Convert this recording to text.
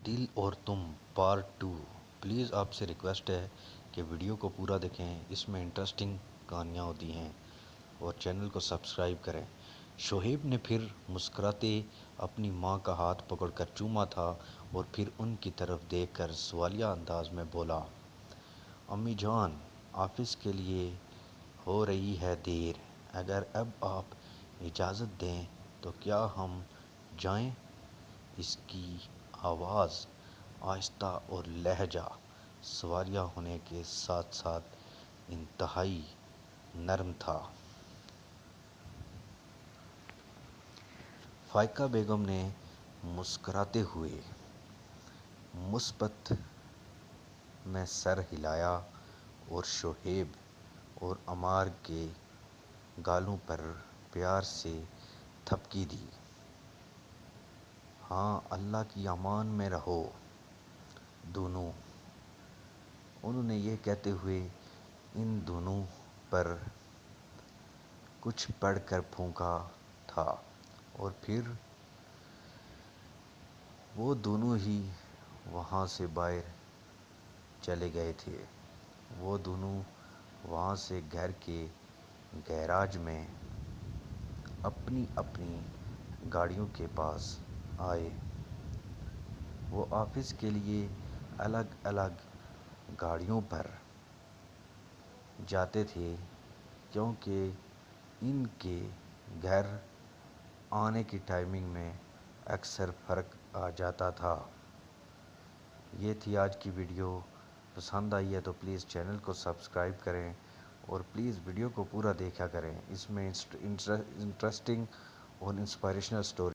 دل اور تم پارٹ 2۔ پلیز آپ سے ریکویسٹ ہے کہ ویڈیو کو پورا دیکھیں، اس میں انٹرسٹنگ کہانیاں ہوتی ہیں، اور چینل کو سبسکرائب کریں۔ شہیب نے پھر مسکراتے اپنی ماں کا ہاتھ پکڑ کر چوما تھا اور پھر ان کی طرف دیکھ کر سوالیہ انداز میں بولا، امی جان، آفس کے لیے ہو رہی ہے دیر، اگر اب آپ اجازت دیں تو کیا ہم جائیں؟ اس کی آواز آہستہ اور لہجہ سوالیہ ہونے کے ساتھ ساتھ انتہائی نرم تھا۔ فائقہ بیگم نے مسکراتے ہوئے مثبت میں سر ہلایا اور شہیب اور عمار کے گالوں پر پیار سے تھپکی دی۔ ہاں، اللہ کی امان میں رہو دونوں۔ انہوں نے یہ کہتے ہوئے ان دونوں پر کچھ پڑھ کر پھونکا تھا اور پھر وہ دونوں ہی وہاں سے باہر چلے گئے تھے۔ وہ دونوں وہاں سے گھر کے گیراج میں اپنی اپنی گاڑیوں کے پاس آئے۔ وہ آفس کے لیے الگ الگ گاڑیوں پر جاتے تھے کیونکہ ان کے گھر آنے کی ٹائمنگ میں اکثر فرق آ جاتا تھا۔ یہ تھی آج کی ویڈیو۔ پسند آئی ہے تو پلیز چینل کو سبسکرائب کریں اور پلیز ویڈیو کو پورا دیکھا کریں، اس میں انٹرسٹنگ اور انسپائریشنل سٹوری